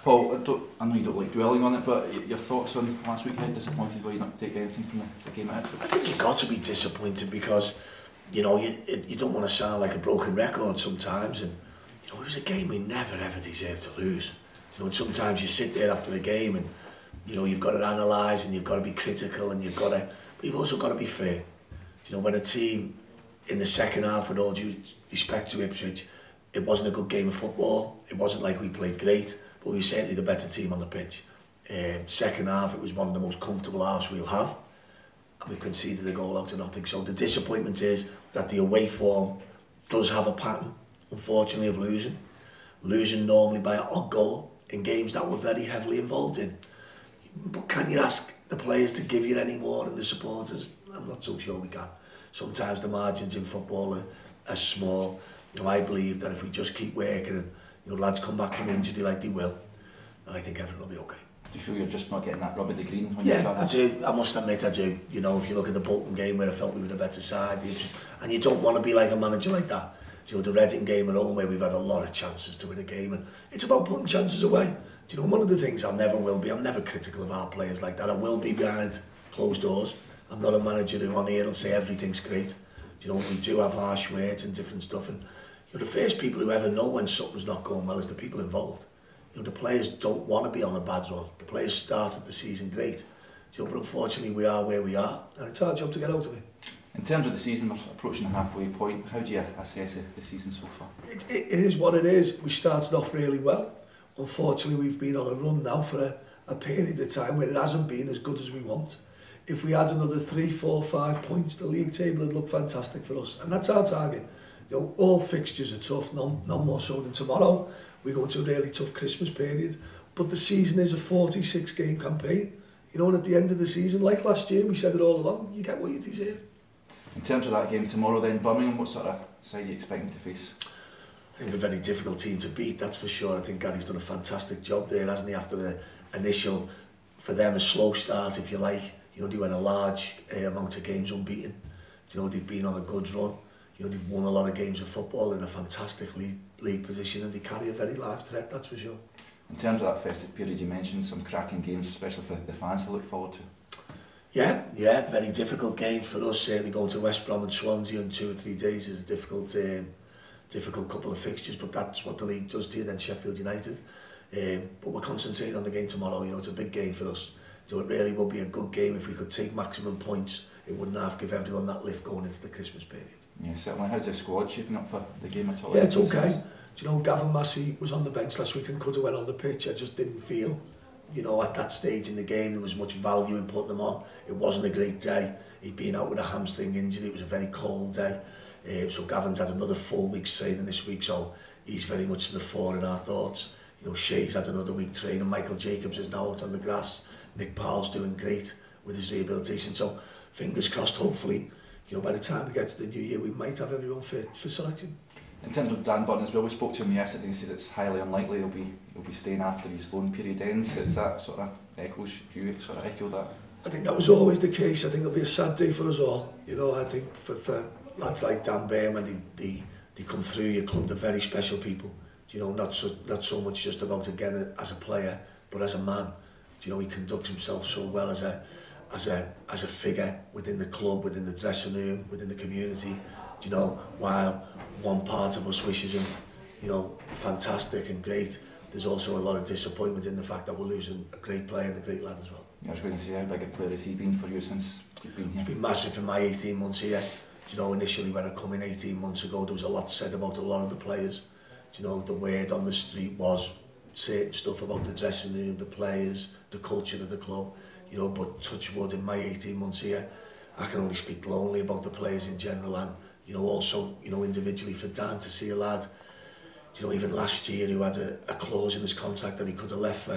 Paul, I know you don't like dwelling on it, but your thoughts on last week? How disappointed were you not to take anything from the game at Ipswich? I think you've got to be disappointed because, you know, you don't want to sound like a broken record sometimes, and you know, it was a game we never ever deserved to lose. You know, and sometimes you sit there after the game and, you know, you've got to analyse and you've got to be critical and but you've also got to be fair. You know, when a team in the second half, with all due respect to Ipswich, it wasn't a good game of football. It wasn't like we played great, but we were certainly the better team on the pitch. Second half, it was one of the most comfortable halves we'll have, and we've conceded a goal out of nothing. So the disappointment is that the away form does have a pattern, unfortunately, of losing. Losing normally by an odd goal in games that we're very heavily involved in. But can you ask the players to give you any more than the supporters? I'm not so sure we can. Sometimes the margins in football are small. You know, I believe that if we just keep working and, you know, lads come back from injury like they will, and I think everything will be okay. Do you feel you're just not getting that rub of the green when you're trying to... I do. I must admit I do. You know, if you look at the Bolton game where I felt we were the better side, and you don't want to be like a manager like that. You know, the Reading game at home where we've had a lot of chances to win a game, and it's about putting chances away. Do you know, one of the things I'm never critical of our players like that. I will be behind closed doors. I'm not a manager who on here will say everything's great. Do you know, we do have harsh words and different stuff, and you know, the first people who ever know when something's not going well is the people involved. You know, the players don't want to be on a bad run. The players started the season great. You know, but unfortunately we are where we are, and it's our job to get out of it. In terms of the season, we're approaching the halfway point. How do you assess the season so far? It is what it is. We started off really well. Unfortunately, we've been on a run now for a period of time where it hasn't been as good as we want. If we had another 3, 4, 5 points, the league table would look fantastic for us, and that's our target. You know, all fixtures are tough, none more so than tomorrow. We go into a really tough Christmas period, but the season is a 46 game campaign. You know, and at the end of the season, like last year, we said it all along, you get what you deserve. In terms of that game tomorrow then, Birmingham, what sort of side are you expecting to face? I think a very difficult team to beat, that's for sure. I think Gary's done a fantastic job there, hasn't he, after the initial, for them, a slow start, if you like. You know, they went a large amount of games unbeaten. You know, they've been on a good run. You know, they've won a lot of games of football in a fantastic league position, and they carry a very live threat, that's for sure. In terms of that festive period, you mentioned some cracking games, especially for the fans to look forward to. Yeah, very difficult game for us. Certainly going to West Brom and Swansea in 2 or 3 days is a difficult couple of fixtures, but that's what the league does to you. Then Sheffield United, but we're concentrating on the game tomorrow. You know, it's a big game for us. So it really would be a good game if we could take maximum points. It wouldn't have to give everyone that lift going into the Christmas period. Yeah, certainly. How's the squad shaping up for the game at all? Yeah, it's okay. Do you know, Gavin Massey was on the bench last week and could have went on the pitch. I just didn't feel, you know, at that stage in the game there was much value in putting him on. It wasn't a great day. He'd been out with a hamstring injury. It was a very cold day. So Gavin's had another full week's training this week, so he's very much to the fore in our thoughts. You know, Shea's had another week training. Michael Jacobs is now out on the grass. Nick Powell's doing great with his rehabilitation. So fingers crossed, hopefully, you know, by the time we get to the new year, we might have everyone fit for selection. In terms of Dan Burton as well, we spoke to him yesterday and he says it's highly unlikely he'll be staying after his loan period ends. Is that sort of echoes, do you sort of echo that? I think that was always the case. I think it'll be a sad day for us all. You know, I think for lads like Dan Burton, when they come through your club, they're very special people. You know, not so much just about, again, as a player, but as a man. You know, he conducts himself so well as a figure within the club, within the dressing room, within the community. You know, while one part of us wishes him, you know, fantastic and great, there's also a lot of disappointment in the fact that we're losing a great player and a great lad as well. Yeah, I was going to say, how big a player has he been for you since you've been here? It's been massive in my 18 months here. You know, initially when I come in 18 months ago, there was a lot said about a lot of the players. You know, the word on the street was certain stuff about the dressing room, the players, the culture of the club. You know, but touch wood, in my 18 months here, I can only speak glowingly about the players in general, and you know, also, you know, individually for Dan, to see a lad, you know, even last year who had a clause in his contract that he could have left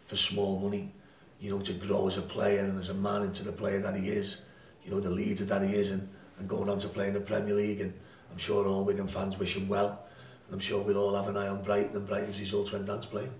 for small money, you know, to grow as a player and as a man into the player that he is, you know, the leader that he is, and going on to play in the Premier League. And I'm sure all Wigan fans wish him well, and I'm sure we'll all have an eye on Brighton and Brighton's results when Dan's playing.